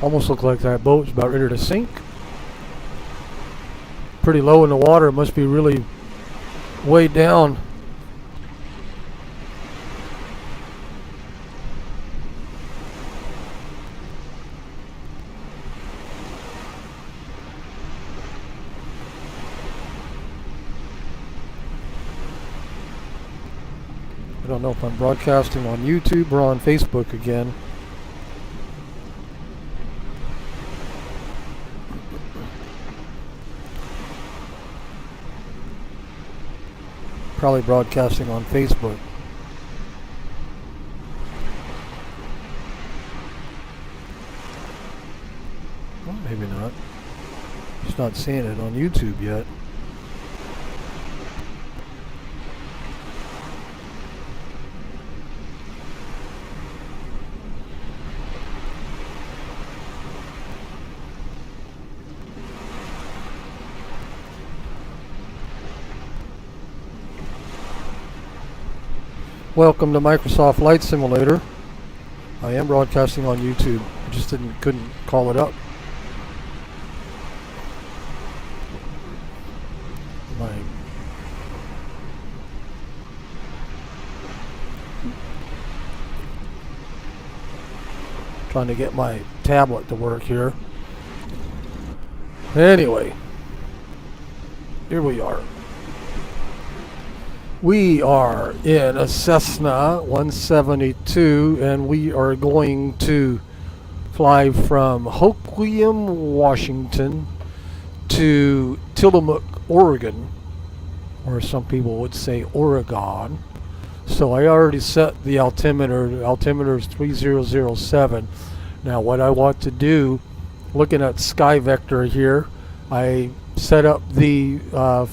Almost looked like that boat's about ready to sink. Pretty low in the water. It must be really way down. I don't know if I'm broadcasting on YouTube or on Facebook again. Probably broadcasting on Facebook. Well, maybe not. Just not seeing it on YouTube yet. Welcome to Microsoft Flight Simulator. I am broadcasting on YouTube. I just couldn't call it up. Trying to get my tablet to work here. Anyway, here we are. We are in a Cessna 172 and we are going to fly from Hoquiam, Washington to Tillamook, Oregon, or some people would say Oregon. So I already set the altimeter. The altimeter is 3007. Now what I want to do, looking at Sky Vector here, I set up the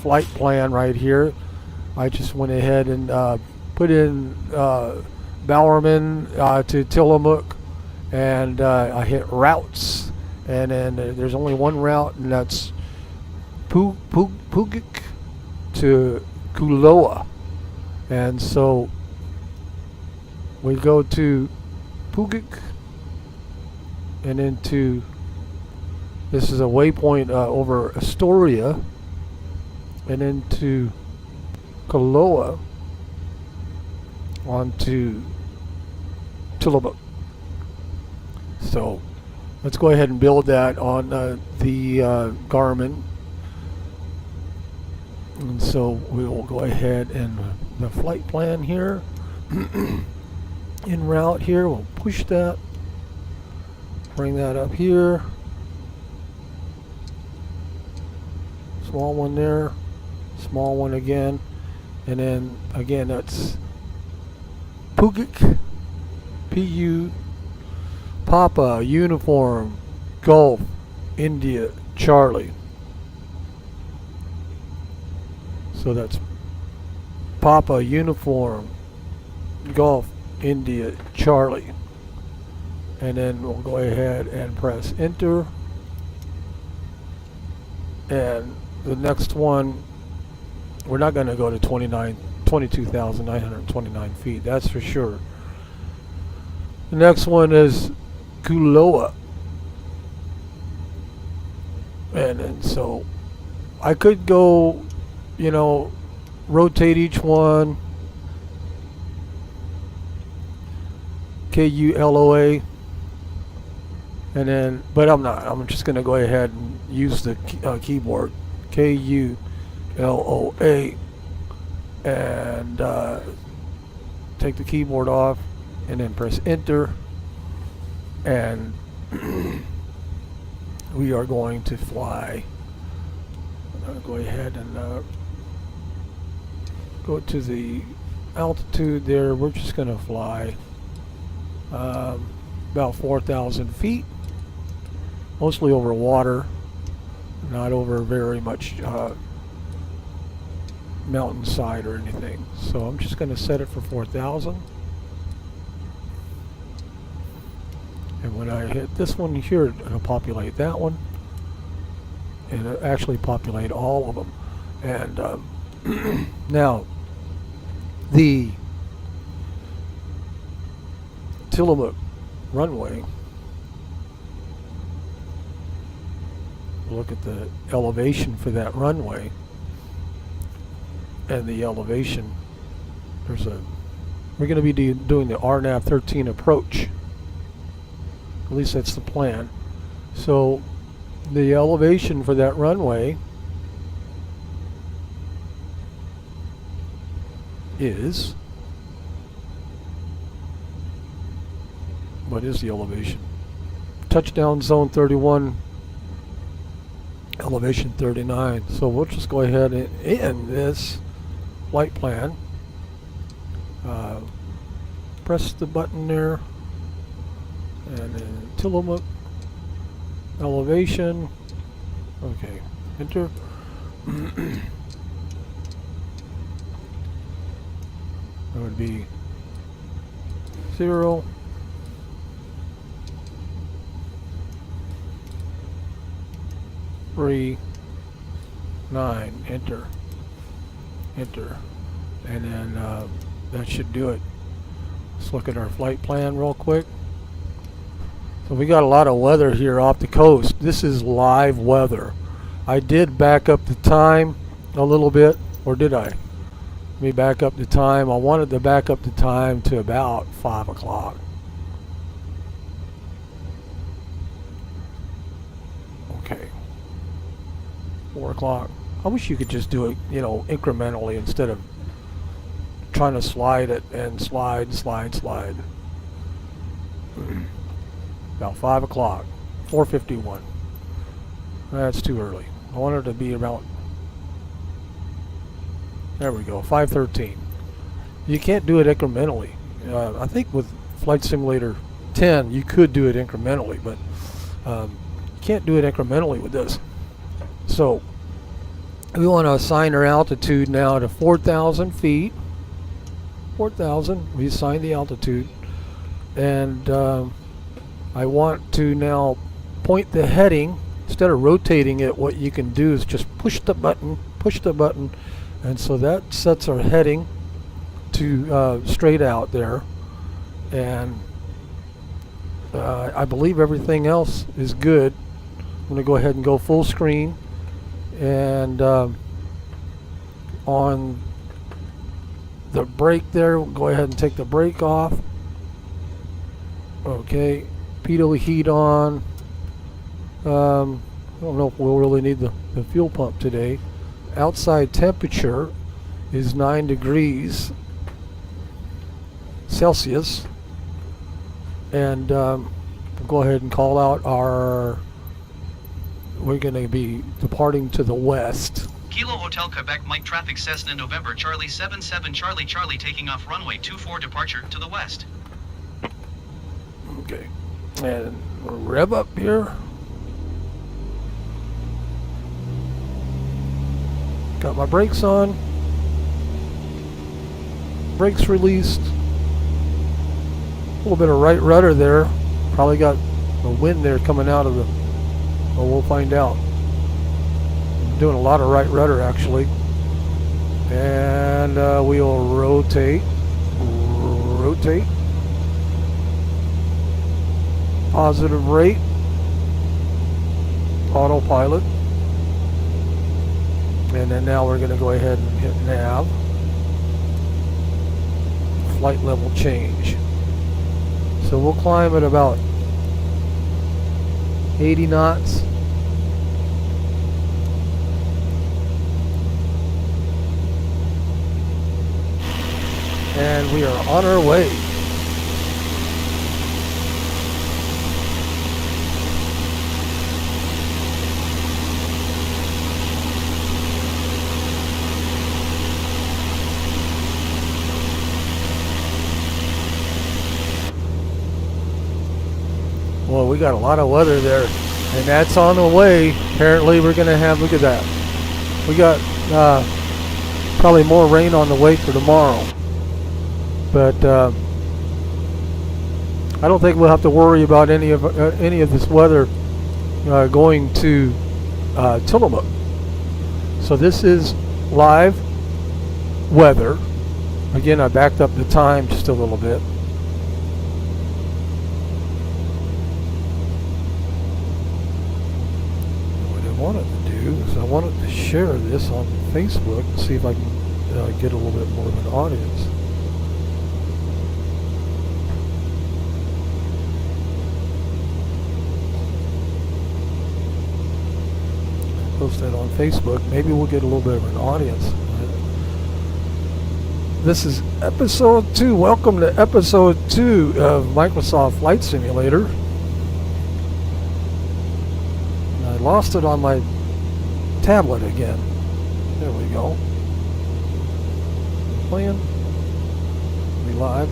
flight plan right here. I just went ahead and put in Bowerman to Tillamook, and I hit routes, and then there's only one route, and that's Puget to Kuloa. And so we go to Puget and into, this is a waypoint over Astoria, and into Kuloa onto Tillamook. So let's go ahead and build that on the Garmin. And so we will go ahead and the flight plan here en route here, we'll push that, bring that up here, small one there, small one again, and then again that's Puget, P-U, Papa, Uniform, Golf, India, Charlie. So that's Papa, Uniform, Golf, India, Charlie. And then we'll go ahead and press enter. And the next one, we're not going to go to 22,929 feet, that's for sure. The next one is Kuloa. And then so I could go, you know, rotate each one, Kuloa, and then, but I'm not. I'm just going to go ahead and use the keyboard, Kuloa, and take the keyboard off, and then press enter, and we are going to fly. I'm going to go ahead and go to the altitude there. We're just going to fly about 4,000 feet, mostly over water, not over very much mountainside or anything. So I'm just going to set it for 4,000. And when I hit this one here, it'll populate that one, and it'll actually populate all of them. And now the Tillamook runway look at the elevation for that runway. And the elevation, we're going to be doing the RNAV 13 approach. At least that's the plan. So the elevation for that runway is, what is the elevation? Touchdown zone 31, elevation 39. So we'll just go ahead and end this flight plan. Press the button there, and then Tillamook elevation. Okay, enter. That would be 0. Three, 9, enter, and then that should do it. Let's look at our flight plan real quick. So we got a lot of weather here off the coast. This is live weather. I did back up the time a little bit, or did I? Let me back up the time. I wanted to back up the time to about 5 o'clock. Okay. 4 o'clock. I wish you could just do it, you know, incrementally instead of trying to slide it and slide. About 5 o'clock. 4:51. That's too early. I want it to be about, there we go, 5:13. You can't do it incrementally. I think with Flight Simulator 10 you could do it incrementally, but you can't do it incrementally with this. So we want to assign our altitude now to 4,000 feet. 4,000. We assign the altitude, and I want to now point the heading. Instead of rotating it, what you can do is just push the button, and so that sets our heading to straight out there. And I believe everything else is good. I'm going to go ahead and go full screen, and on the brake there, we'll go ahead and take the brake off. Okay, pitot heat on. I don't know if we'll really need the fuel pump today. Outside temperature is 9 degrees Celsius, and we'll go ahead and call out we're going to be departing to the west. Kilo Hotel Quebec Mike traffic Cessna November Charlie 77 Charlie Charlie taking off runway 24 departure to the west. Okay, and we'll rev up here. Got my brakes on. Brakes released. A little bit of right rudder there. Probably got the wind there coming out of the, well, we'll find out. I'm doing a lot of right rudder actually. And we'll rotate. Positive rate. Autopilot. And then now we're going to go ahead and hit nav. Flight level change. So we'll climb at about 80 knots. And we are on our way. Well, we got a lot of weather there, and that's on the way. Apparently we're going to have, look at that. We got probably more rain on the way for tomorrow. But I don't think we'll have to worry about any of this weather going to Tillamook. So this is live weather. Again, I backed up the time just a little bit. share this on Facebook and see if I can get a little bit more of an audience. Post that on Facebook. Maybe we'll get a little bit of an audience. This is episode 2. Welcome to episode 2 of Microsoft Flight Simulator. I lost it on my tablet again. There we go. Playing. We live.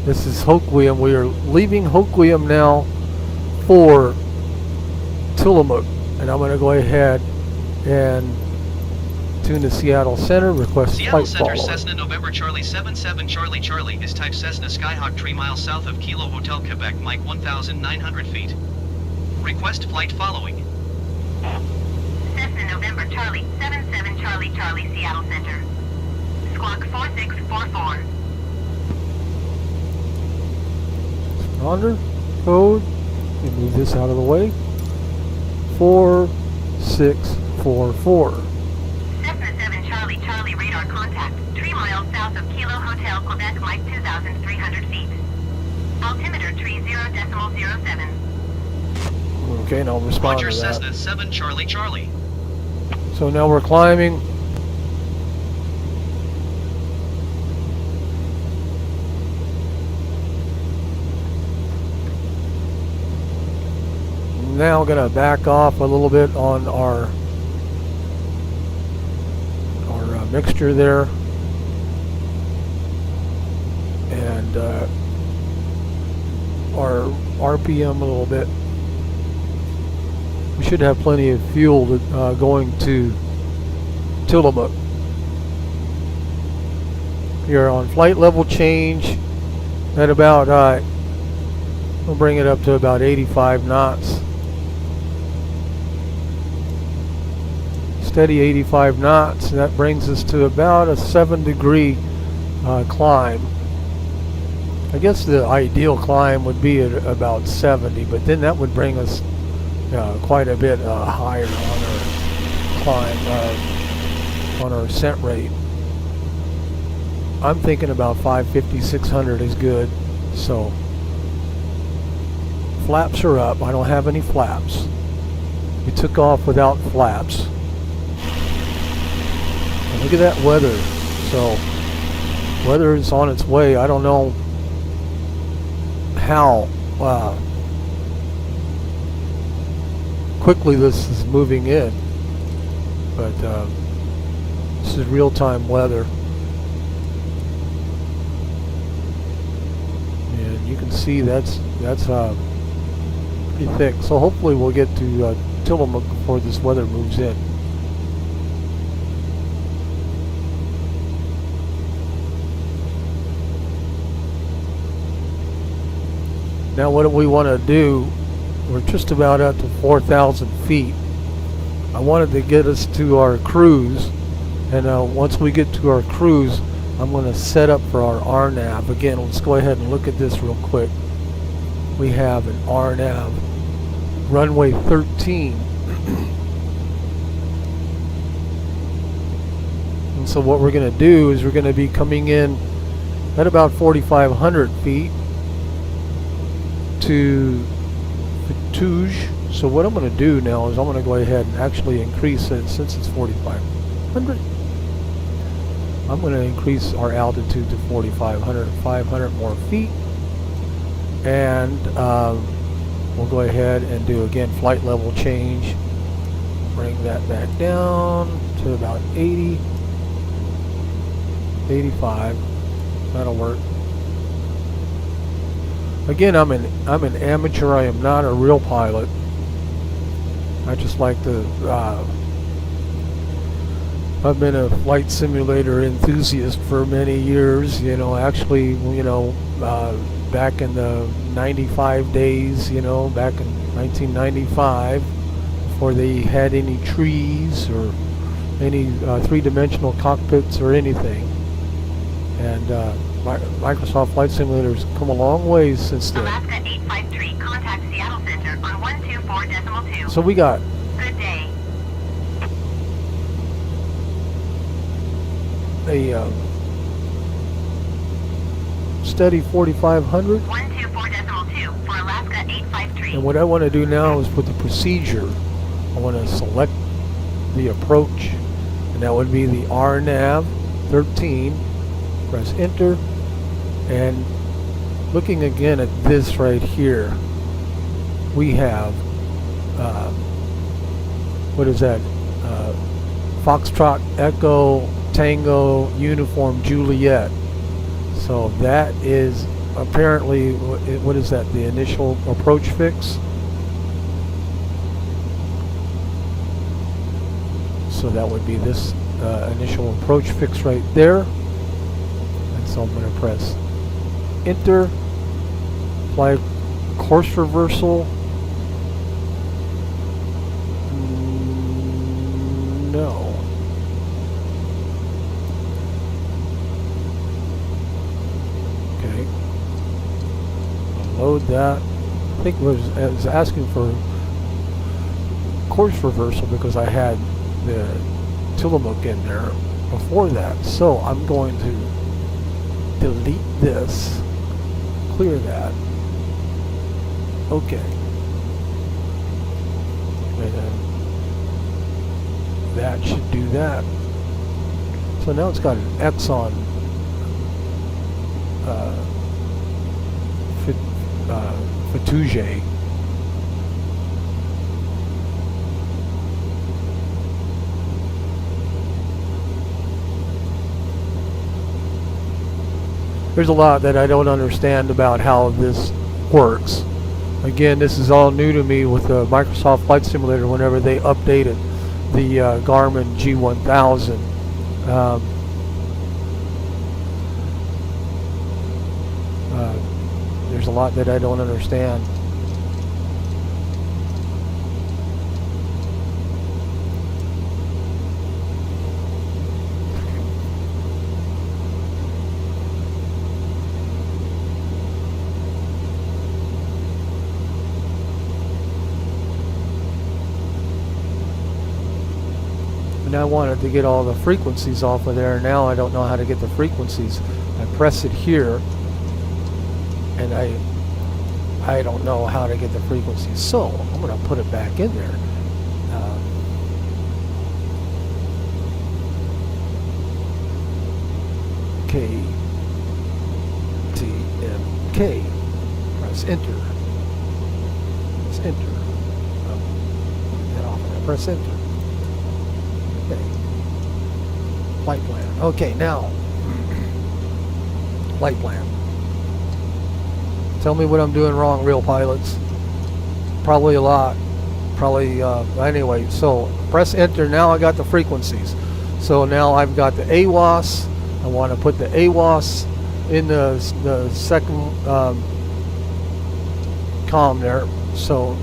This is Hoquiam. We are leaving Hoquiam now for Tillamook. And I'm going to go ahead and tune the Seattle Center, request Seattle flight Center, follow. Cessna November Charlie 77 Charlie Charlie is type Cessna Skyhawk 3 miles south of Kilo Hotel Quebec, Mike 1,900 feet. Request flight following. Cessna November Charlie 77 Charlie Charlie Seattle Center. Squawk 4644. Honor code. Let me move this out of the way. 4644. Cessna 7 Charlie Charlie radar contact 3 miles south of Kilo Hotel Quebec, Mike 2,300 feet. Altimeter 30.07. Okay, now respond Roger, to that. Cessna 7 Charlie Charlie. So now we're climbing. Now going to back off a little bit on our mixture there, and our RPM a little bit. We should have plenty of fuel to, going to Tillamook. Here on flight level change at about we'll bring it up to about 85 knots. Steady 85 knots, and that brings us to about a 7-degree climb. I guess the ideal climb would be at about 70, but then that would bring us quite a bit higher on our climb, on our ascent rate. I'm thinking about 550, 600 is good. So flaps are up. I don't have any flaps. We took off without flaps. And look at that weather. So weather is on its way. I don't know how quickly this is moving in, but this is real-time weather, and you can see that's pretty thick. So hopefully we'll get to Tillamook before this weather moves in. Now what do we want to do? We're just about up to 4,000 feet. I wanted to get us to our cruise, and once we get to our cruise, I'm going to set up for our RNAV. Again, let's go ahead and look at this real quick. We have an RNAV, runway 13. And so what we're going to do is we're going to be coming in at about 4,500 feet to Touge. So what I'm going to do now is I'm going to go ahead and actually increase it. Since it's 4,500, I'm going to increase our altitude to 4,500, 500 more feet, and we'll go ahead and do again flight level change. Bring that back down to about 80, 85. That'll work. Again, I'm an amateur. I am not a real pilot. I just like to. I've been a flight simulator enthusiast for many years. You know, actually, you know, back in the 95 days. You know, back in 1995, before they had any trees or any three-dimensional cockpits or anything, and Microsoft Flight Simulator has come a long ways since then. Alaska 853, contact 124.2. So we got Good day. a steady 4500. 124.2 for Alaska 853. And what I want to do now is put the procedure. I want to select the approach, and that would be the RNAV 13. Press enter, and looking again at this right here, we have what is that? Foxtrot Echo Tango Uniform Juliet. So that is apparently, what is that? The initial approach fix. So that would be this initial approach fix right there. And so I'm going to press enter, apply course reversal. No. Okay. I'll load that. I think it was asking for course reversal because I had the Tillamook in there before that. So I'm going to delete this, clear that. Okay. And then that should do that. So now it's got an X on Fatuge. There's a lot that I don't understand about how this works. Again, this is all new to me with the Microsoft Flight Simulator whenever they updated the Garmin G1000. There's a lot that I don't understand. And I wanted to get all the frequencies off of there. Now I don't know how to get the frequencies. I press it here, and I don't know how to get the frequencies. So I'm going to put it back in there. KTMK. Press enter. Press enter. Get off of that. Press enter. Flight plan. Okay, now flight plan. Tell me what I'm doing wrong, real pilots. Probably a lot. Probably anyway. So press enter. Now I got the frequencies. So now I've got the AWAS. I want to put the AWAS in the second column there. So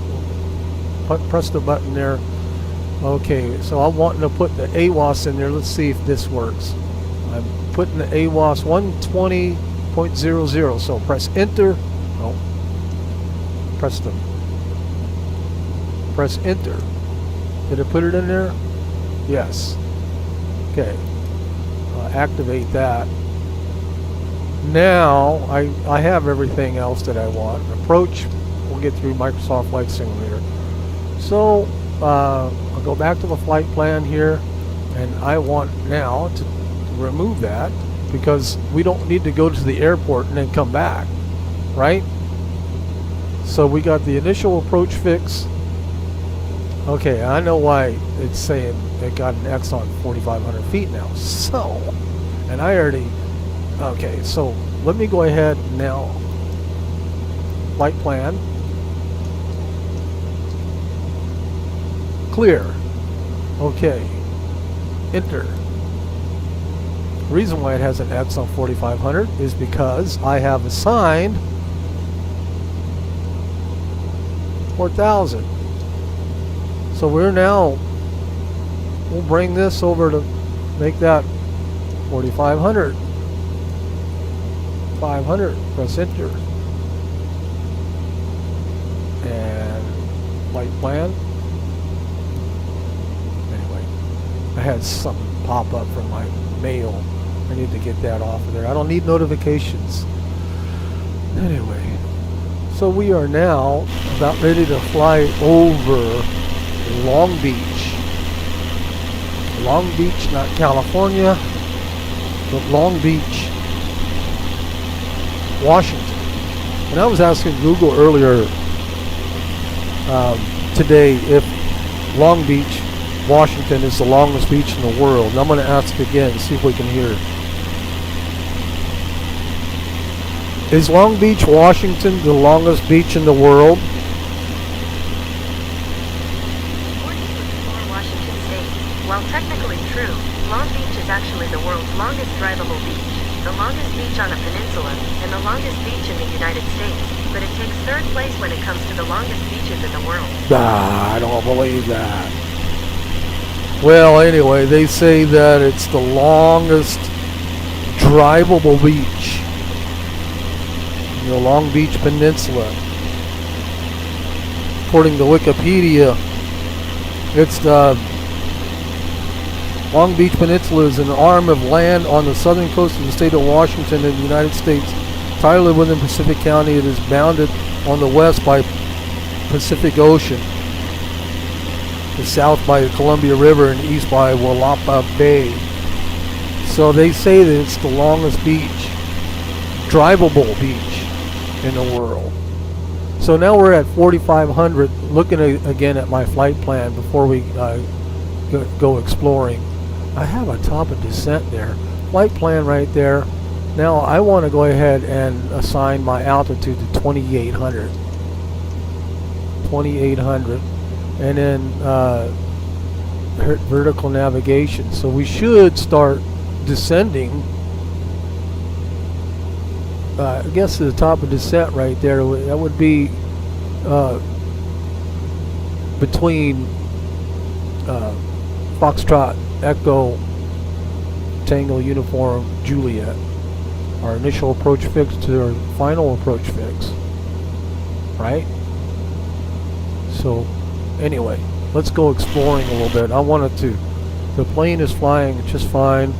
press the button there. Okay, so I'm wanting to put the AWAS in there. Let's see if this works. I'm putting the AWAS 120.00. So press enter. Oh, press enter. Did I put it in there? Yes. Okay. Activate that. Now I have everything else that I want. Approach. We'll get through Microsoft Flight Simulator. So I'll go back to the flight plan here, and I want now to remove that because we don't need to go to the airport and then come back, right? So we got the initial approach fix. Okay, I know why it's saying it got an X on 4,500 feet now. So, and I already, okay, so let me go ahead now, flight plan. Clear. Okay. Enter. The reason why it has an X on 4,500 is because I have assigned 4,000. So we'll bring this over to make that 4,500. 500. Press enter. And flight plan. Anyway, I had something pop up from my mail. I need to get that off of there. I don't need notifications. Anyway, so we are now about ready to fly over Long Beach. Long Beach, not California, but Long Beach, Washington. And I was asking Google earlier today if Long Beach, Washington is the longest beach in the world. And I'm going to ask again, see if we can hear. Is Long Beach, Washington the longest beach in the world? According to Explore Washington State, while technically true, Long Beach is actually the world's longest drivable beach, the longest beach on a peninsula, and the longest beach in the United States, but it takes third place when it comes to the longest beaches in the world. I don't believe that. Well, anyway, they say that it's the longest drivable beach in the Long Beach Peninsula. According to Wikipedia, it's the Long Beach Peninsula is an arm of land on the southern coast of the state of Washington in the United States. Entirely within Pacific County, it is bounded on the west by Pacific Ocean, the south by the Columbia River, and east by Walapa Bay. So they say that it's the longest beach, drivable beach in the world. So now we're at 4,500, looking again at my flight plan before we go exploring. I have a top of descent there. Flight plan right there. Now I want to go ahead and assign my altitude to 2,800. 2,800. And then vertical navigation. So we should start descending. I guess to the top of descent right there. That would be between Foxtrot, Echo, Tango, Uniform, Juliet. Our initial approach fix to our final approach fix. Right? So anyway, let's go exploring a little bit. I wanted to. The plane is flying just fine.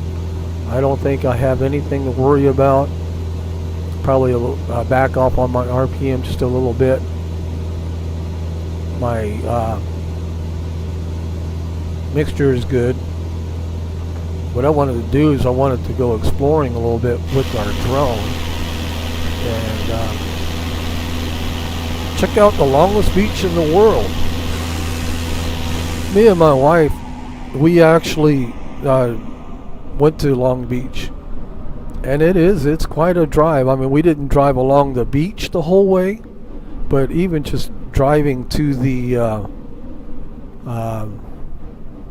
I don't think I have anything to worry about. Probably a little, back off on my RPM just a little bit. My mixture is good. What I wanted to do is I wanted to go exploring a little bit with our drone and check out the longest beach in the world. Me and my wife, we actually went to Long Beach, and it's quite a drive. I mean, we didn't drive along the beach the whole way, but even just driving to the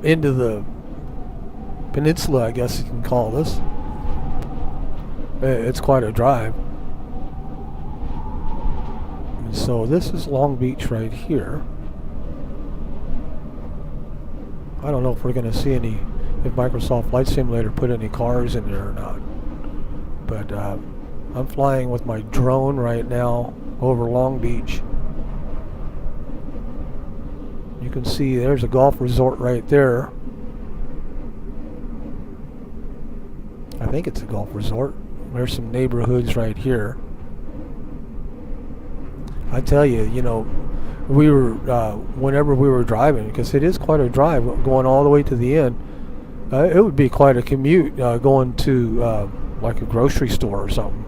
into the peninsula, I guess you can call this, it's quite a drive. And so this is Long Beach right here. I don't know if we're going to see if Microsoft Flight Simulator put any cars in there or not. But I'm flying with my drone right now over Long Beach. You can see there's a golf resort right there. I think it's a golf resort. There's some neighborhoods right here. I tell you, we were whenever we were driving, because it is quite a drive going all the way to the end. It would be quite a commute going to like a grocery store or something,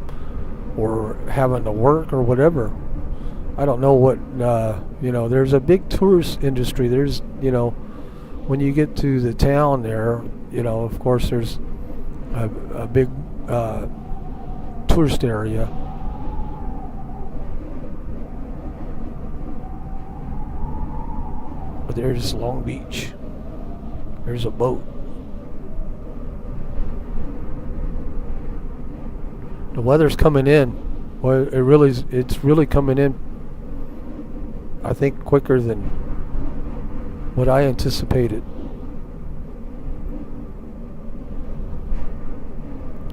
or having to work or whatever. I don't know what there's a big tourist industry. There's when you get to the town there, of course there's a big tourist area. But there's Long Beach. There's a boat. The weather's coming in. Well, it's really coming in, I think, quicker than what I anticipated.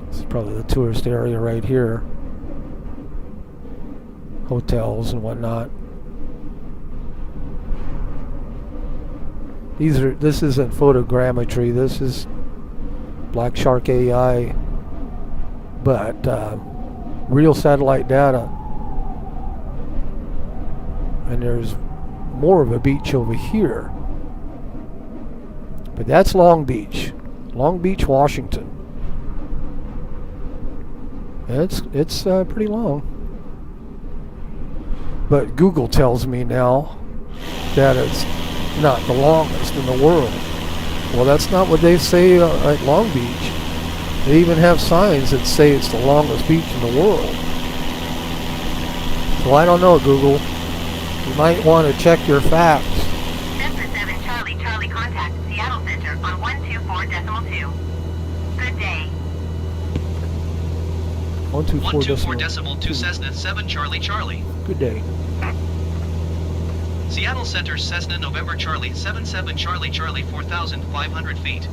This is probably the tourist area right here. Hotels and whatnot. This isn't photogrammetry. This is Black Shark AI, but real satellite data. And there's more of a beach over here, but that's Long Beach, Washington. It's pretty long, but Google tells me now that it's not the longest in the world. Well, that's not what they say at Long Beach. They even have signs that say it's the longest beach in the world. So I don't know, Google. You might want to check your facts. Cessna 7 Charlie Charlie contact Seattle Center on 124.2. Good day. 124.2 Cessna 7 Charlie Charlie. Good day. Seattle Center Cessna November Charlie 77 Charlie Charlie 4,500 feet.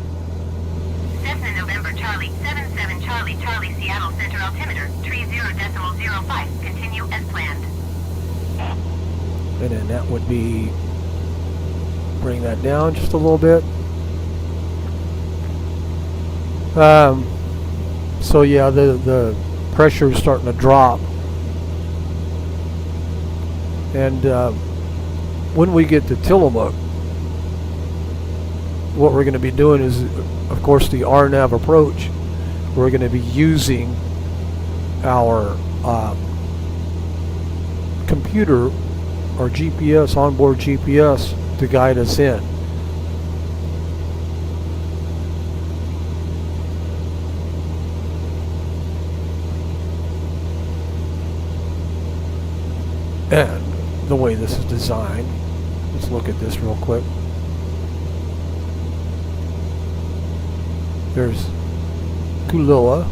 Cessna November Charlie 77 Charlie Charlie Seattle Center altimeter 30.05. Continue as planned. And then that would be, bring that down just a little bit. So yeah, the pressure is starting to drop. And when we get to Tillamook, what we're going to be doing is, of course, the RNAV approach. We're going to be using our computer or GPS, onboard GPS, to guide us in. And the way this is designed, let's look at this real quick. There's Kulila,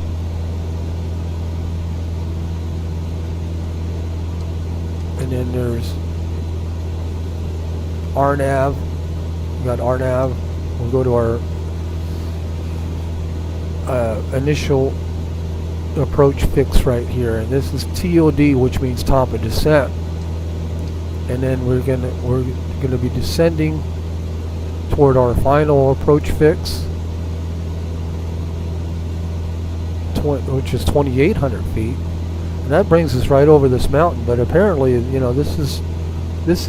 and then there's RNAV. We got RNAV. We'll go to our initial approach fix right here, and this is TOD, which means top of descent. And then we're gonna be descending toward our final approach fix, which is 2,800 feet, and that brings us right over this mountain. But apparently, you know, this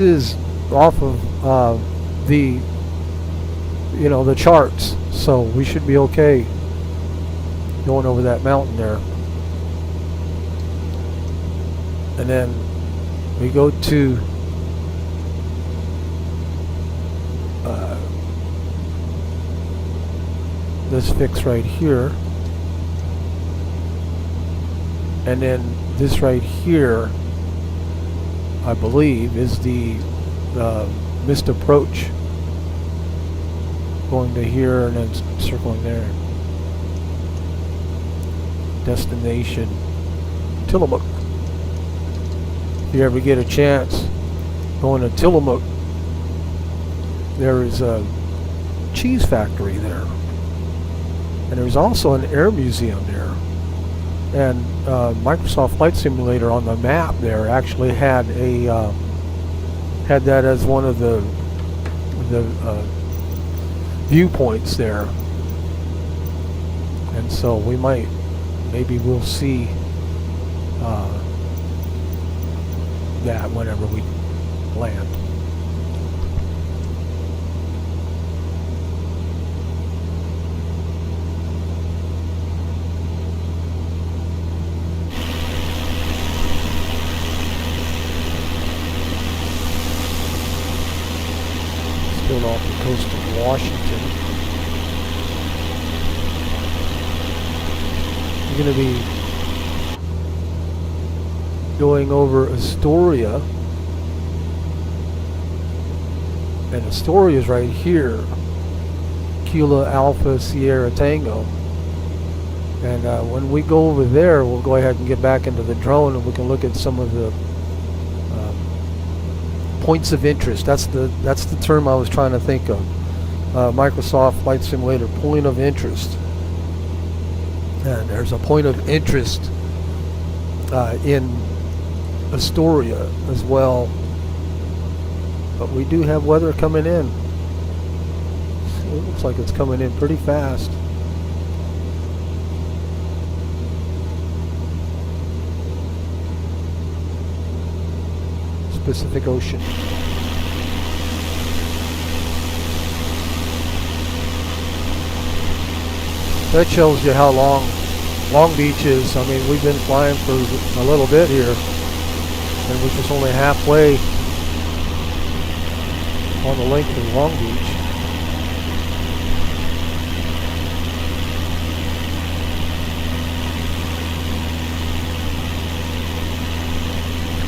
is off of the charts, so we should be okay going over that mountain there. And then we go to this fix right here, and then this right here, I believe, is the missed approach, going to here and then circling there. Destination Tillamook. If you ever get a chance going to Tillamook, there is a cheese factory there, and there's also an air museum there. And Microsoft Flight Simulator on the map there actually had that as one of the viewpoints there. And so maybe we'll see that whenever we land. Still off the coast of Washington. We're going to be going over Astoria, and Astoria is right here, Kilo Alpha Sierra Tango. And when we go over there, we'll go ahead and get back into the drone, and we can look at some of the points of interest. That's the term I was trying to think of. Microsoft Flight Simulator point of interest. And there's a point of interest in Astoria as well. But we do have weather coming in. It looks like it's coming in pretty fast. Pacific Ocean. That shows you how long Long Beach is. I mean, we've been flying for a little bit here, and we're just only halfway on the length of Long Beach.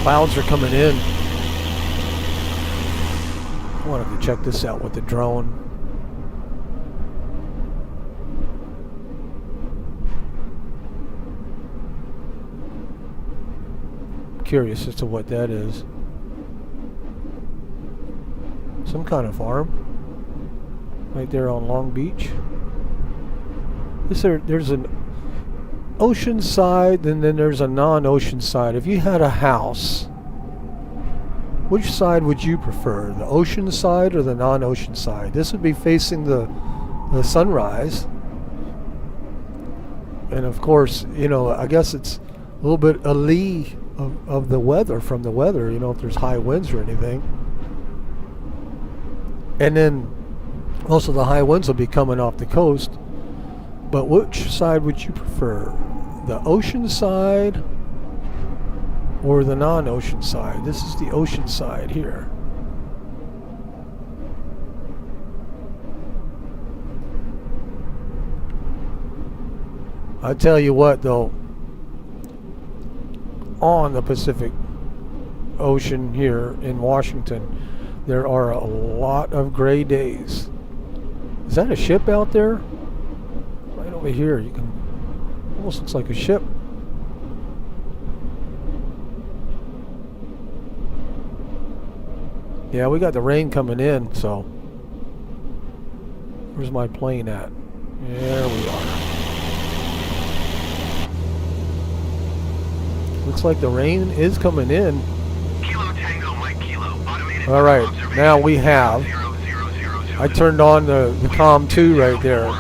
Clouds are coming in. I wanted to check this out with the drone. Curious as to what that is. Some kind of farm right there on Long Beach. There's an ocean side, and then there's a non-ocean side. If you had a house, which side would you prefer, the ocean side or the non-ocean side? This would be facing the sunrise, and of course, you know, I guess it's a little bit a lee of the weather, from the weather, you know, if there's high winds or anything. And then most of the high winds will be coming off the coast. But which side would you prefer? The ocean side or the non-ocean side? This is the ocean side here. I tell you what though, on the Pacific Ocean here in Washington, there are a lot of gray days. Is that a ship out there? Right over here, you can, almost looks like a ship. Yeah, we got the rain coming in, so where's my plane at? There we are. Looks like the rain is coming in. Kilo Tango Mike Kilo, automated. All right, now we have. I turned on the COM 2 right there.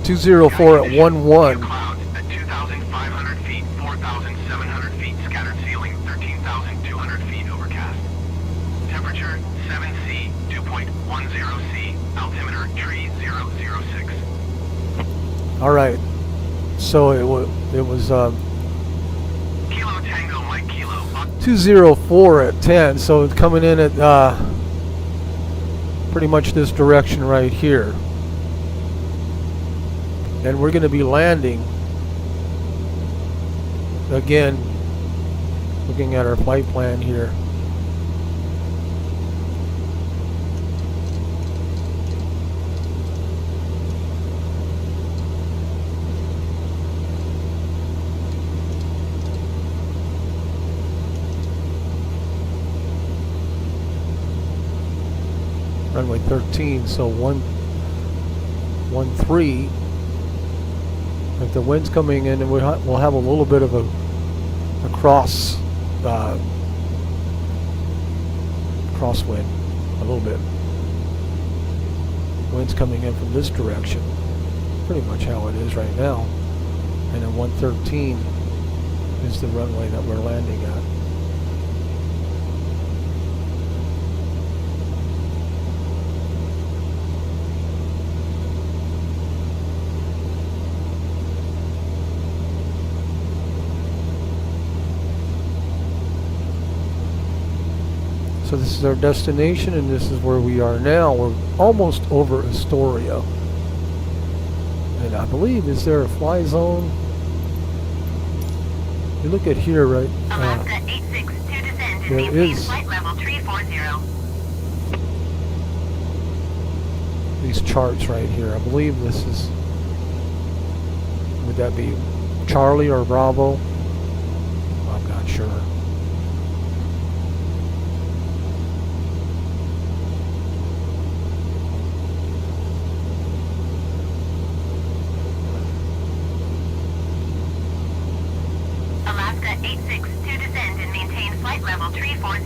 204 at 11. Clouds at 2,500 feet, 4,700 feet, scattered ceiling 13,200 feet, overcast. Temperature 7C, dew point 10C, altimeter tree 006. All right, so it was Kilo Tango Mike Kilo. 204 at 10, so it's coming in at pretty much this direction right here. And we're going to be landing again, looking at our flight plan here. Runway 13, so 113. If the wind's coming in, and we'll have a little bit of a crosswind, a little bit. Wind's coming in from this direction, pretty much how it is right now. And then 113 is the runway that we're landing at. So this is our destination, and this is where we are now. We're almost over Astoria. And I believe, is there a fly zone? You look at here, right? Alaska 862 descend and there maintain is flight level 340. these charts right here. I believe this is, would that be Charlie or Bravo? I'm not sure. Alaska 862 descend and maintain flight level 340.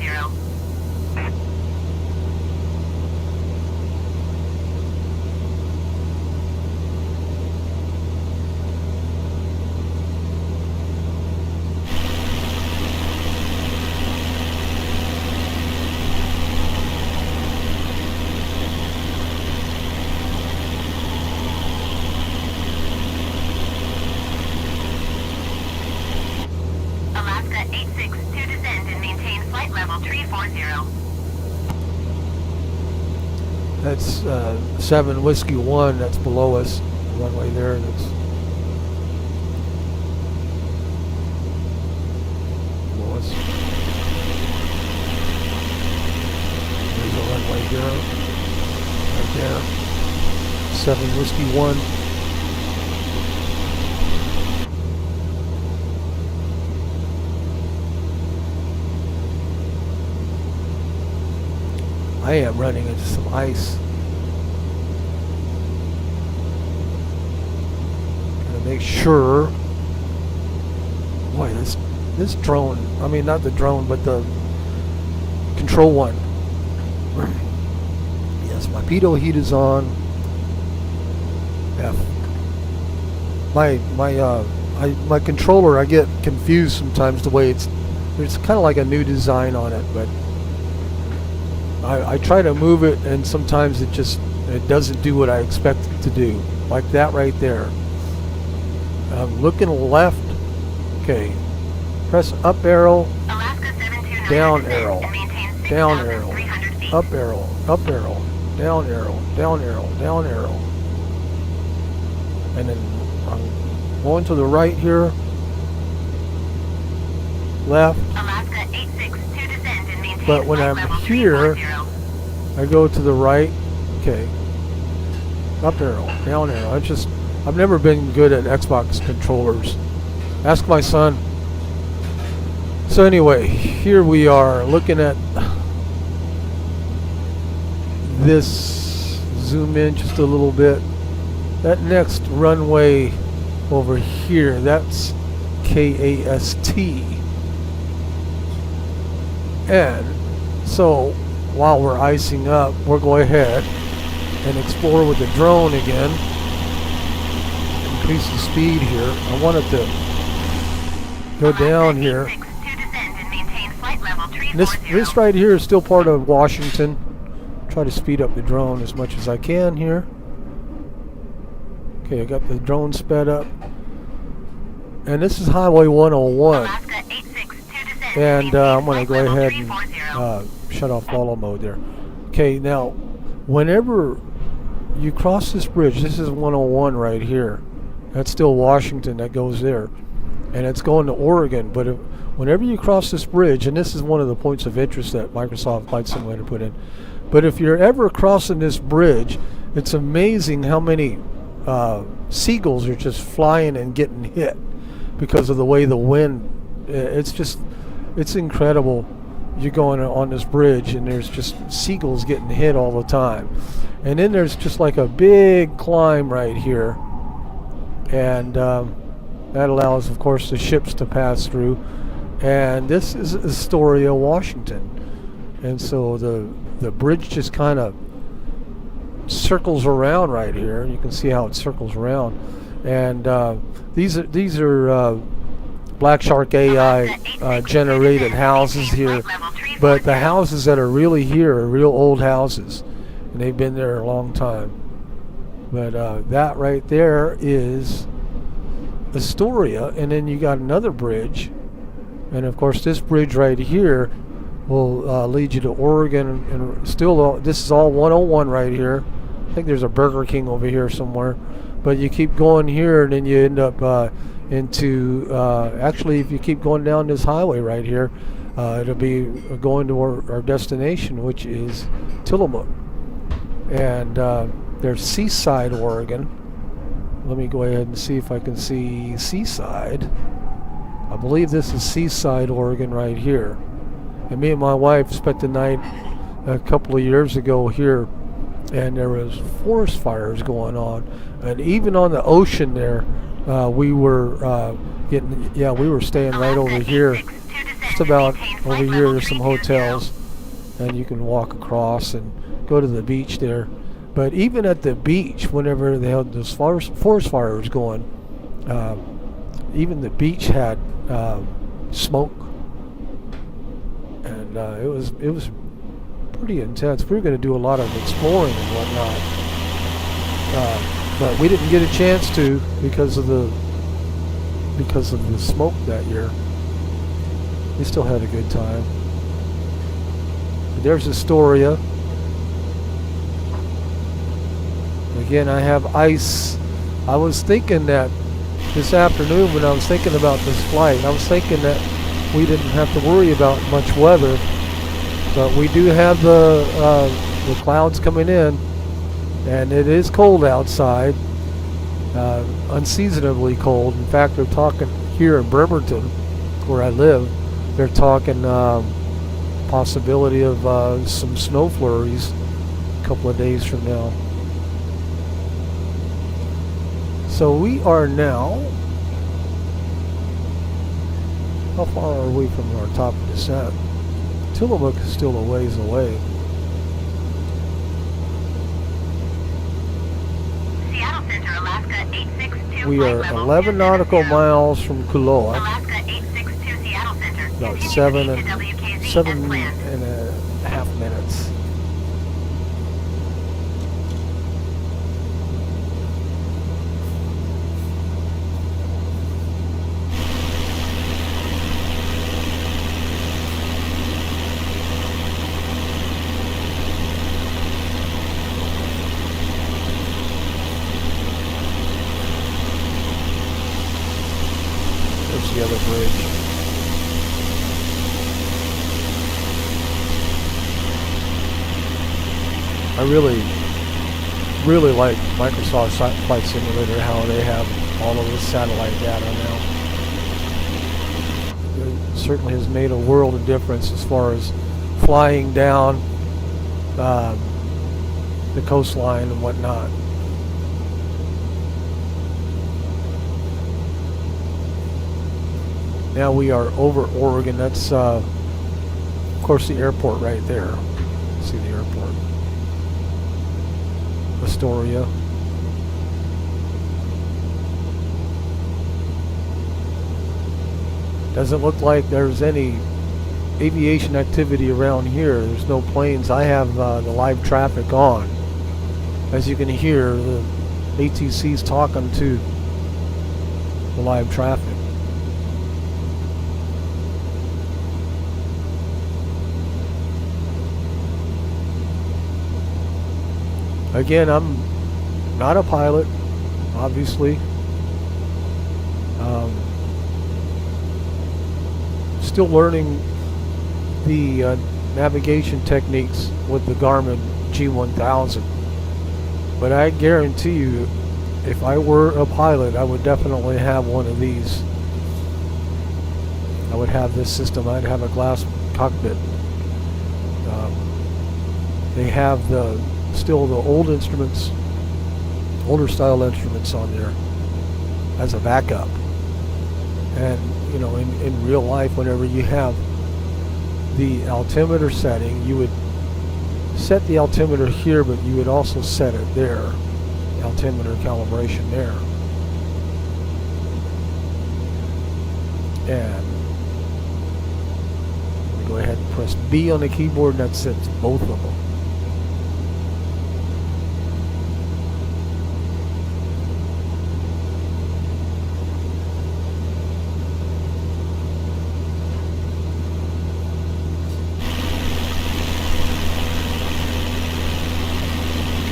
Alaska 862 descend and maintain flight level 340. That's 7 Whiskey 1, that's below us. The runway there, that's below us. There's a runway there, right there. 7 Whiskey 1. I am running into some ice. Gotta make sure. Boy, this drone, I mean not the drone, but the control one. Yes, my pitot heat is on. F. My controller, I get confused sometimes the way there's kind of like a new design on it, but I try to move it, and sometimes it doesn't do what I expect it to do. Like that right there. I'm looking left. Okay. Press up arrow. Down arrow. Down arrow. Up arrow. Up arrow. Down arrow. Down arrow. Down arrow. And then I'm going to the right here. Left. But when I'm here, I go to the right. Okay. Up arrow, down arrow. I've never been good at Xbox controllers. Ask my son. So anyway, here we are looking at this. Zoom in just a little bit. That next runway over here, that's KAST. And so while we're icing up, we'll go ahead and explore with the drone again. Increase the speed here. I want it to go down here. This right here is still part of Washington. Try to speed up the drone as much as I can here. Okay, I got the drone sped up. And this is Highway 101. And I'm going to go ahead and shut off follow mode there. Okay, now, whenever you cross this bridge, this is 101 right here. That's still Washington that goes there. And it's going to Oregon. But whenever you cross this bridge, and this is one of the points of interest that Microsoft Flight Simulator put in. But if you're ever crossing this bridge, it's amazing how many seagulls are just flying and getting hit because of the way the wind. It's incredible. You're going on this bridge and there's just seagulls getting hit all the time. And then there's just like a big climb right here. And that allows, of course, the ships to pass through. And this is Astoria, Washington. And so the bridge just kind of circles around right here. You can see how it circles around. And these are Black Shark AI generated houses here, but the houses that are really here are real old houses, and they've been there a long time. But that right there is Astoria, and then you got another bridge, and of course this bridge right here will lead you to Oregon, and still this is all 101 right here. I think there's a Burger King over here somewhere, but you keep going here and then you end up into actually, if you keep going down this highway right here, it'll be going to our destination, which is Tillamook. And there's Seaside, Oregon. Let me go ahead and see if I can see Seaside. I believe this is Seaside, Oregon right here. And me and my wife spent the night a couple of years ago here, and there was forest fires going on. And even on the ocean there, we were we were staying right over here. Just about over here, there's some hotels, and you can walk across and go to the beach there. But even at the beach, whenever they had those forest fires going, even the beach had smoke, and it was pretty intense. We were going to do a lot of exploring and whatnot, but we didn't get a chance to because of the smoke that year. We still had a good time. There's Astoria. Again, I have ice. I was thinking that this afternoon when I was thinking about this flight, I was thinking that we didn't have to worry about much weather, but we do have the clouds coming in, and it is cold outside, unseasonably cold. In fact, they're talking here in Bremerton, where I live, they're talking possibility of some snow flurries a couple of days from now. So we are now, how far are we from our top of descent? Tillamook is still a ways away. Seattle Center, Alaska 862. We are 11 nautical miles from Kuloa. Alaska 862 Seattle Center. About Continue seven to and WKZ seven as planned. and a half minutes. There's the other bridge. I really like Microsoft Flight Simulator, how they have all of this satellite data now. It certainly has made a world of difference as far as flying down the coastline and whatnot. Now we are over Oregon. That's, of course, the airport right there. See the airport. Astoria. Doesn't look like there's any aviation activity around here. There's no planes. I have the live traffic on. As you can hear, the ATC's talking to the live traffic. Again, I'm not a pilot, obviously. Still learning the navigation techniques with the Garmin G1000. But I guarantee you, if I were a pilot, I would definitely have one of these. I would have this system. I'd have a glass cockpit. They have still the old instruments, older style instruments on there as a backup. And you know, in real life, whenever you have the altimeter setting, you would set the altimeter here, but you would also set it there, altimeter calibration there. And go ahead and press B on the keyboard, and that sets both of them.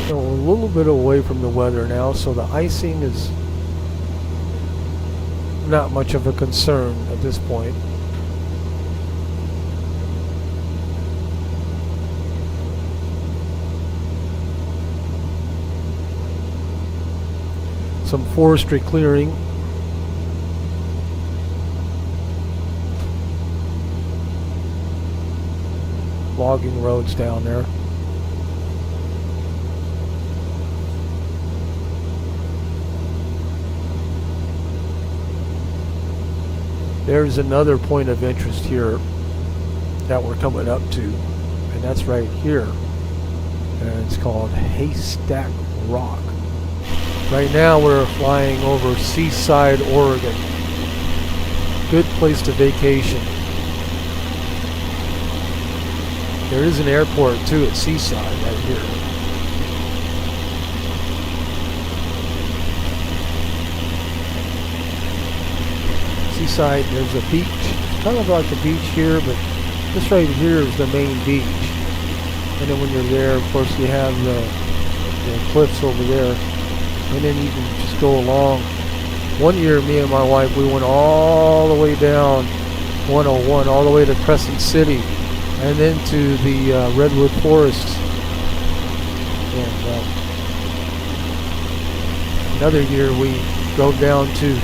A little bit away from the weather now, so the icing is not much of a concern at this point. Some forestry clearing. Logging roads down there. There's another point of interest here that we're coming up to, and that's right here. And it's called Haystack Rock. Right now we're flying over Seaside, Oregon. Good place to vacation. There is an airport too at Seaside right here. Seaside, there's a beach. kind of like the beach here, but this right here is the main beach. And then when you're there, of course, you have the cliffs over there. And then you can just go along. One year, me and my wife, we went all the way down 101, all the way to Crescent City, and then to the Redwood Forests. And another year, we go down to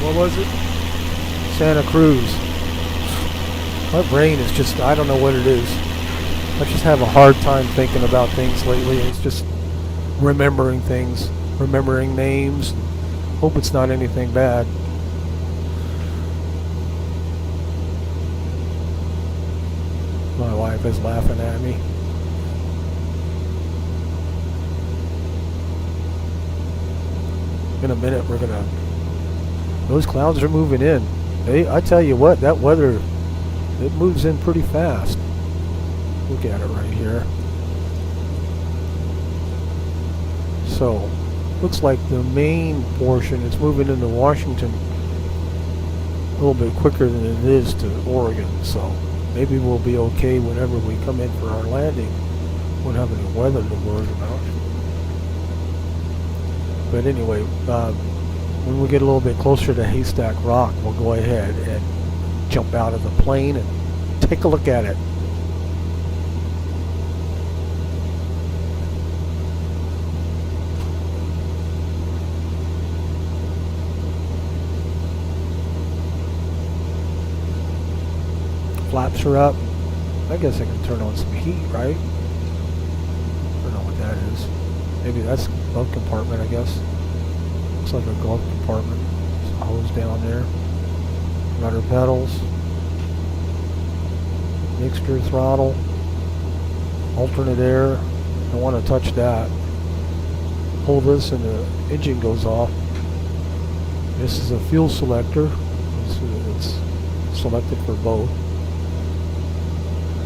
what was it? Santa Cruz. My brain is just, I don't know what it is. I just have a hard time thinking about things lately. It's just remembering things, remembering names. Hope it's not anything bad. My wife is laughing at me. In a minute, we're gonna. Those clouds are moving in. I tell you what, that weather, it moves in pretty fast. Look at it right here. So, looks like the main portion is moving into Washington a little bit quicker than it is to Oregon. So, maybe we'll be okay whenever we come in for our landing. Won't have any weather to worry about. But anyway, when we get a little bit closer to Haystack Rock, we'll go ahead and jump out of the plane and take a look at it. Flaps are up. I guess I can turn on some heat, right? I don't know what that is. Maybe that's glove compartment, I guess. Looks like a glove compartment. There's a hose down there. Rudder pedals. Mixture throttle. Alternate air. Don't want to touch that. Pull this and the engine goes off. This is a fuel selector. It's selected for both.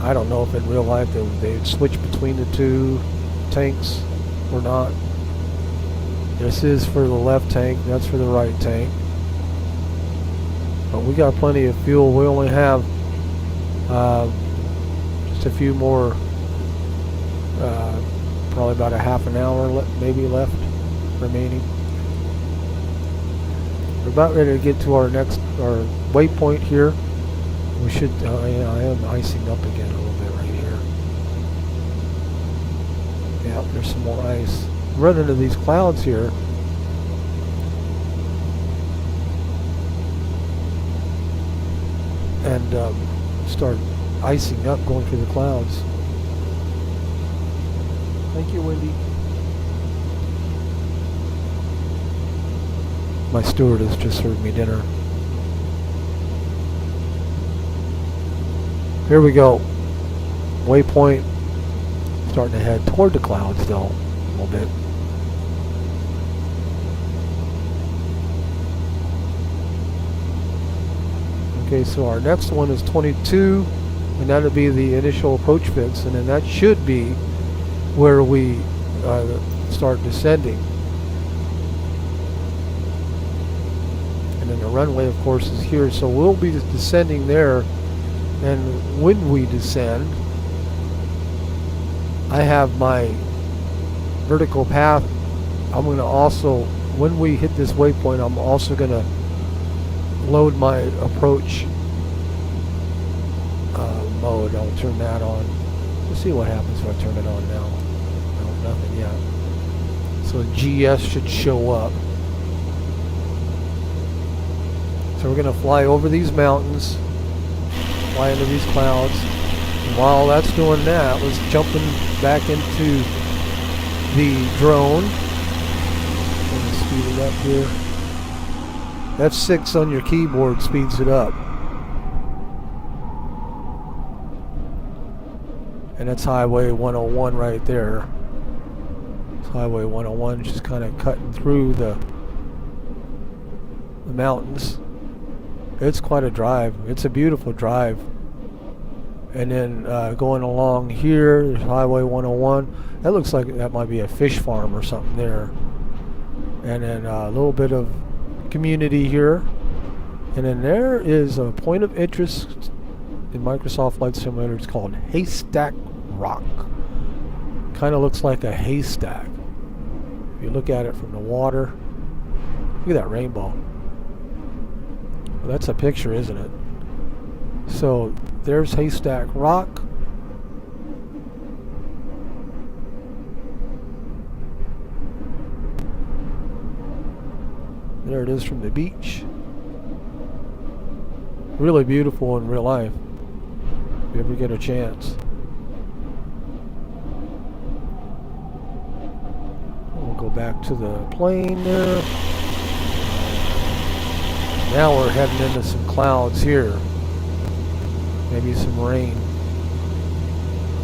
I don't know if in real life they'd switch between the two tanks or not. This is for the left tank, that's for the right tank. But we got plenty of fuel. We only have just a few more, probably about a half an hour maybe left remaining. We're about ready to get to our waypoint here. We should, yeah, I am icing up again a little bit right here. Yeah, there's some more ice. Run into these clouds here. And start icing up going through the clouds. Thank you, Wendy. My stewardess just served me dinner. Here we go. Waypoint. Starting to head toward the clouds though, a little bit. Okay, so our next one is 22, and that'll be the initial approach fence, and then that should be where we start descending. And then the runway, of course, is here, so we'll be descending there. And when we descend, I have my vertical path. I'm going to also, when we hit this waypoint, I'm also going to load my approach mode. I'll turn that on. We'll see what happens if I turn it on now. No, nothing yet. So GS should show up. So we're going to fly over these mountains, fly into these clouds. And while that's doing that, let's jumping back into the drone. Let me speed it up here. F6 on your keyboard speeds it up. And that's Highway 101 right there. It's Highway 101, just kind of cutting through the mountains. It's quite a drive. It's a beautiful drive. And then going along here, there's Highway 101. That looks like that might be a fish farm or something there. And then a little bit of community here. And then there is a point of interest in Microsoft Flight Simulator. It's called Haystack Rock. Kind of looks like a haystack. If you look at it from the water, look at that rainbow. Well, that's a picture, isn't it? So there's Haystack Rock. There it is from the beach. Really beautiful in real life, if you ever get a chance. We'll go back to the plane there. Now we're heading into some clouds here. Maybe some rain.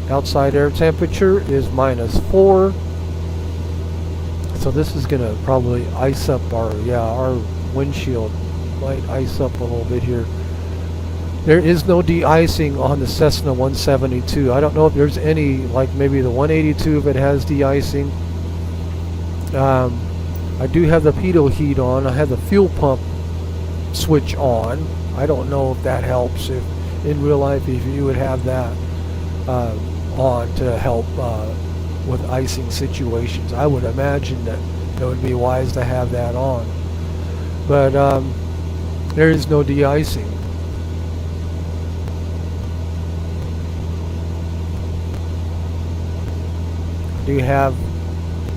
Outside air temperature is -4. So this is going to probably ice up our windshield. Might ice up a little bit here. There is no de-icing on the Cessna 172. I don't know if there's any, like maybe the 182 if it has de-icing. I do have the pitot heat on. I have the fuel pump switch on. I don't know if that helps. If in real life, if you would have that on to help with icing situations, I would imagine that it would be wise to have that on. But there is no de-icing. I do have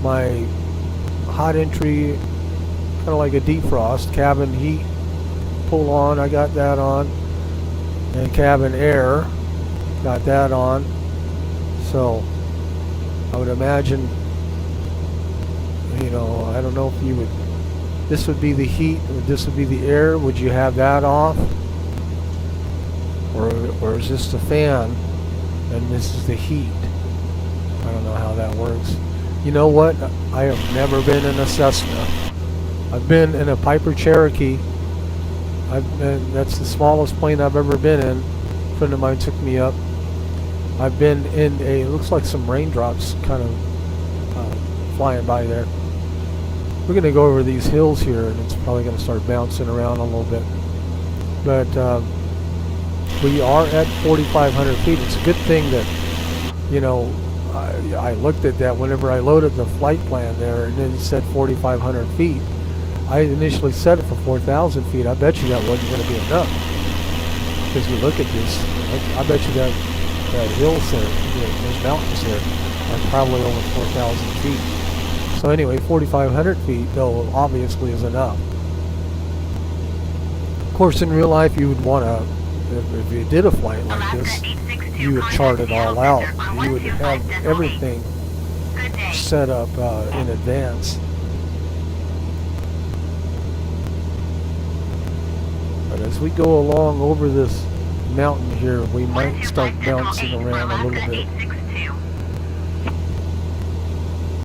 my hot entry, kind of like a defrost, cabin heat pull on. I got that on. And cabin air, got that on. So I would imagine, you know, I don't know if you would, this would be the heat, or this would be the air. Would you have that off? Or is this the fan and this is the heat? I don't know how that works. You know what? I have never been in a Cessna. I've been in a Piper Cherokee. That's the smallest plane I've ever been in. A friend of mine took me up. I've been in a, it looks like some raindrops kind of flying by there. We're going to go over these hills here, and it's probably going to start bouncing around a little bit. But we are at 4,500 feet. It's a good thing that, you know, I looked at that whenever I loaded the flight plan there, and then it said 4,500 feet. I initially set it for 4,000 feet. I bet you that wasn't going to be enough. Because you look at this, I bet you that hills there, those mountains there, are probably over 4,000 feet. So anyway, 4,500 feet, though, obviously is enough. Of course, in real life, you would want to, if you did a flight like this, you would chart it all out. You would have everything set up in advance. But as we go along over this mountain here, we might start bouncing around a little bit.